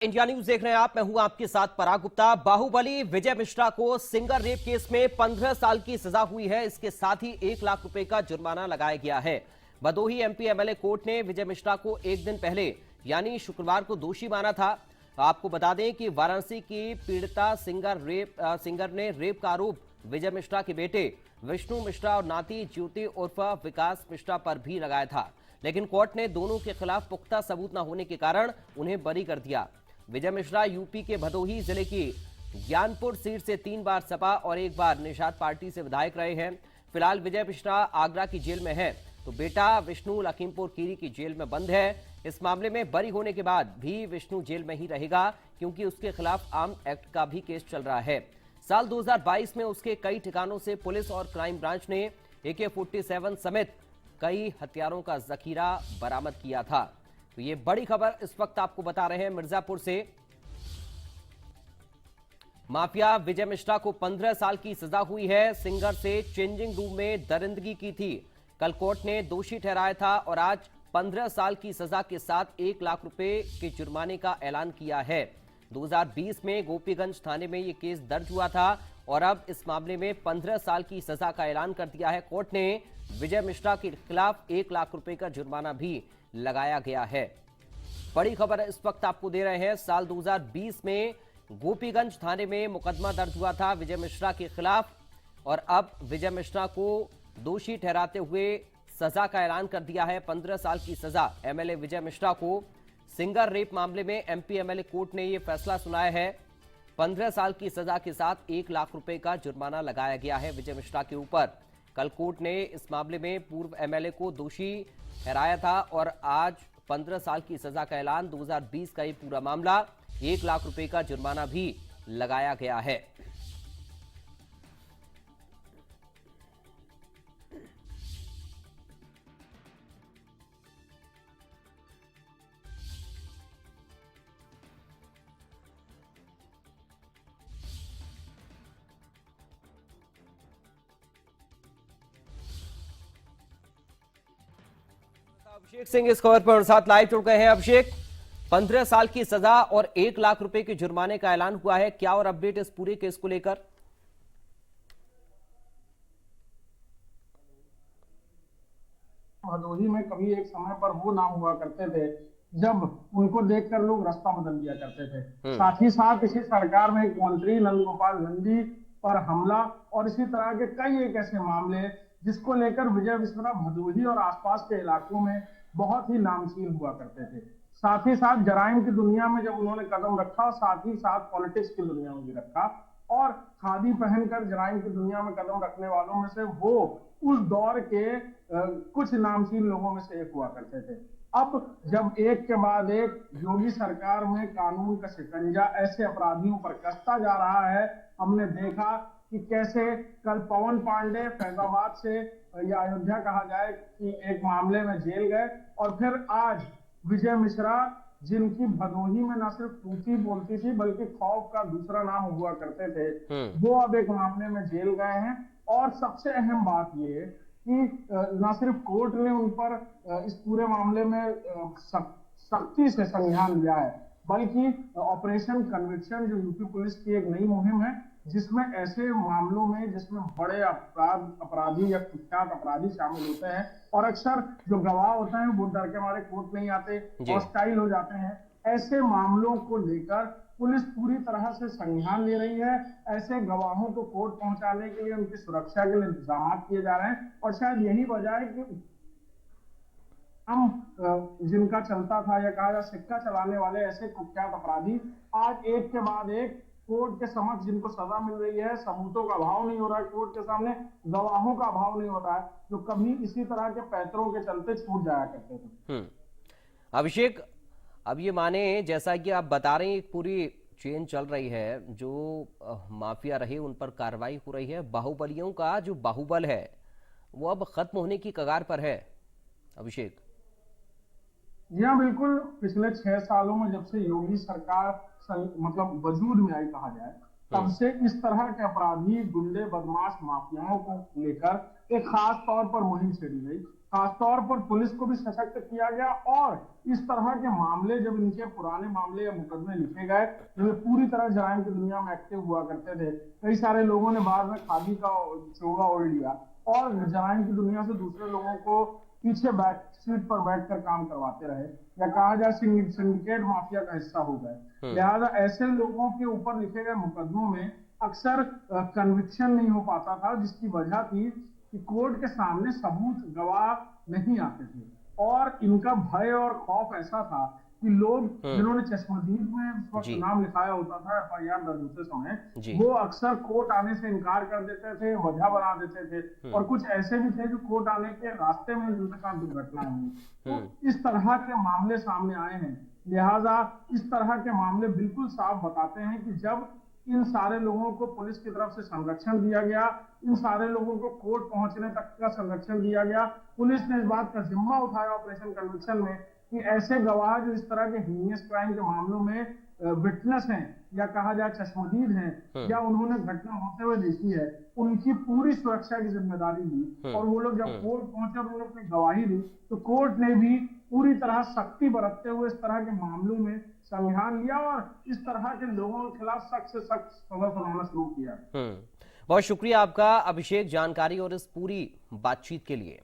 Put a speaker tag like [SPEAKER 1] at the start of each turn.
[SPEAKER 1] India news देख रहे हैं आप। मैं हूं आपके साथ पराग गुप्ता। बाहुबली विजय मिश्रा को सिंगर रेप केस में 15 साल की सजा हुई है। इसके साथ ही 1 लाख रुपए का जुर्माना लगाया गया है। भदोही एमपी एमएलए कोर्ट ने विजय मिश्रा को एक दिन पहले यानी शुक्रवार को दोषी माना था। आपको बता दें कि वाराणसी की पीड़िता सिंगर ने रेप का आरोप विजय मिश्रा के बेटे विष्णु मिश्रा और नाती ज्योति उर्फ विकास मिश्रा पर भी लगाया था, लेकिन कोर्ट ने दोनों के खिलाफ पुख्ता सबूत न होने के कारण उन्हें बरी कर दिया। विजय मिश्रा यूपी के भदोही जिले की ज्ञानपुर सीट से 3 बार सपा और 1 बार निषाद पार्टी से विधायक रहे हैं। फिलहाल विजय मिश्रा आगरा की जेल में है, तो बेटा विष्णु लखीमपुर खीरी की जेल में बंद है। इस मामले में बरी होने के बाद भी विष्णु जेल में ही रहेगा, क्योंकि उसके खिलाफ आर्म्स एक्ट का भी केस चल रहा है। साल 2022 में उसके कई ठिकानों से पुलिस और क्राइम ब्रांच ने AK-47 समेत कई हथियारों का जखीरा बरामद किया था। तो ये बड़ी खबर इस वक्त आपको बता रहे हैं मिर्जापुर से। माफिया विजय मिश्रा को 15 साल की सजा हुई है। सिंगर से चेंजिंग रूम में दरिंदगी की थी। कल कोर्ट ने दोषी ठहराया था और आज 15 साल की सजा के साथ 1 लाख रुपए के जुर्माने का ऐलान किया है। 2020 में गोपीगंज थाने में यह केस दर्ज हुआ था और अब इस मामले में 15 साल की सजा का ऐलान कर दिया है कोर्ट ने। विजय मिश्रा के खिलाफ 1 लाख रुपए का जुर्माना भी लगाया गया है। बड़ी खबर इस वक्त आपको दे रहे हैं। साल 2020 में गोपीगंज थाने में मुकदमा दर्ज हुआ था विजय मिश्रा के खिलाफ और अब विजय मिश्रा को दोषी ठहराते हुए सजा का ऐलान कर दिया है। 15 साल की सजा एमएलए विजय मिश्रा को। सिंगर रेप मामले में एमपी एमएलए कोर्ट ने यह फैसला सुनाया है। 15 साल की सजा के साथ 1 लाख रुपए का जुर्माना लगाया गया है विजय मिश्रा के ऊपर। कल कोर्ट ने इस मामले में पूर्व एमएलए को दोषी ठहराया था और आज 15 साल की सजा का ऐलान। 2020 का ये पूरा मामला, 1 लाख रुपए का जुर्माना भी लगाया गया है। अभिषेक सिंह इस खबर पर साथ लाइव जुड़ गए हैं। अभिषेक, 15 साल की सजा और 1 लाख रुपए के जुर्माने का ऐलान हुआ है, क्या और अपडेट इस पूरे केस को लेकर?
[SPEAKER 2] भदोही में कभी एक समय पर वो नाम हुआ करते थे जब उनको देखकर लोग रास्ता बदल दिया करते थे। साथ ही साथ इसी सरकार में एक मंत्री नंदगोपाल नंदी पर हमला और इसी तरह के कई एक ऐसे मामले जिसको लेकर विजय मिश्रा भदोही और आसपास के इलाकों में बहुत ही नामचीन हुआ करते थे। साथ ही साथ जराइम की दुनिया में जब उन्होंने कदम रखा, साथ ही साथ पॉलिटिक्स की दुनिया में भी रखा और खादी पहनकर जराइम की दुनिया में कदम रखने वालों में से वो उस दौर के कुछ नामचीन लोगों में से एक हुआ करते थे। अब जब एक के बाद एक योगी सरकार में कानून का शिकंजा ऐसे अपराधियों पर कसता जा रहा है, हमने देखा कि कैसे कल पवन पांडे फैजाबाद से या अयोध्या कहा जाए कि एक मामले में जेल गए और फिर आज विजय मिश्रा, जिनकी भदोही में न सिर्फ तूती बोलती थी बल्कि खौफ का दूसरा नाम हुआ करते थे, वो अब एक मामले में जेल गए हैं। और सबसे अहम बात ये कि न सिर्फ कोर्ट ने उन पर इस पूरे मामले में सख्ती से संज्ञान लिया है, बल्कि ऑपरेशन कन्विक्शन जो यूपी पुलिस की एक नई मुहिम है, जिसमें ऐसे मामलों में जिसमें बड़े अपराधी या कुख्यात अपराधी शामिल होते हैं और अक्सर जो गवाह होते हैं वो डर के मारे कोर्ट नहीं आते, हॉस्टाइल हो जाते हैं, ऐसे मामलों को लेकर पुलिस पूरी तरह से संज्ञान ले रही है। ऐसे गवाहों को कोर्ट पहुंचाने के लिए उनकी सुरक्षा के लिए इंतजाम किए जा रहे हैं और शायद यही वजह है कि हम जिनका चलता था या कहा जा सिक्का चलाने वाले ऐसे कुख्यात अपराधी आज एक के बाद एक कोर्ट के समक्ष जिनको सजा मिल रही है, सबूतों का अभाव नहीं हो रहा है, कोर्ट के सामने गवाहों का अभाव नहीं हो रहा है, जो कभी इसी तरह के पैतरों के चलते छूट जाया करते थे।
[SPEAKER 1] अभिषेक, अब ये माने जैसा कि आप बता रहे हैं, एक पूरी चेन चल रही है, जो माफिया रहे उन पर कार्रवाई हो रही है। बाहुबलियों का जो बाहुबल है वो अब खत्म होने की कगार पर है। अभिषेक
[SPEAKER 2] जी हाँ, बिल्कुल। पिछले 6 सालों में जब से योगी सरकार मतलब वजूद में आई कहा जाए, तब से इस तरह के अपराधी, गुंडे, बदमाश, माफियाओं को लेकर एक खास तौर पर मुहिम छेड़ी गई खासतौर पर पुलिस को भी सशक्त किया गया। और इस तरह के मामले, जब इनके पुराने मामले या मुकदमे लिखे गए, जब ये पूरी तरह जराइम की दुनिया में एक्टिव हुआ करते थे, कई सारे लोगों ने बाद में खादी का चोगा ओढ़ लिया और जराइम की दुनिया से दूसरे लोगों को पीछे बैक सीट पर बैठकर काम करवाते रहे, या कहा जाए सिंडिकेट माफिया का हिस्सा हो गए। लिहाजा ऐसे लोगों के ऊपर लिखे गए मुकदमों में अक्सर कन्विक्शन नहीं हो पाता था, जिसकी वजह थी कि कोर्ट के सामने सबूत, गवाह नहीं आते थे। और इनका भय और खौफ ऐसा था कि लोग जिन्होंने चश्मदीद में उस वक्त नाम लिखाया होता था एफआईआर दर्ज होते समय, वो अक्सर कोर्ट आने से इनकार कर देते थे, वजह बना देते थे। और कुछ ऐसे भी थे जो कोर्ट आने के रास्ते में जिनके साथ दुर्घटना हुई। तो इस तरह के मामले सामने आए हैं। लिहाजा इस तरह के मामले बिल्कुल साफ बताते हैं कि जब इन सारे लोगों को पुलिस की तरफ से संरक्षण दिया गया, इन सारे लोगों को कोर्ट पहुंचने तक का संरक्षण दिया गया, पुलिस ने इस बात का जिम्मा उठाया ऑपरेशन कन्विक्शन में कि ऐसे गवाह जो इस तरह के हीनियस क्राइम के मामलों में विटनेस हैं, या कहा जाए चश्मदीद हैं, या उन्होंने घटना होते हुए देखी है, उनकी पूरी सुरक्षा की जिम्मेदारी ली। और वो लोग जब कोर्ट पहुंचे और उन्होंने अपनी गवाही दी, तो कोर्ट ने भी पूरी तरह सख्ती बरतते हुए इस तरह के मामलों में संज्ञान लिया और इस तरह के लोगों के खिलाफ सख्त से सख्त सजा सुनाना शुरू किया।
[SPEAKER 1] बहुत शुक्रिया आपका अभिषेक, जानकारी और इस पूरी बातचीत के लिए।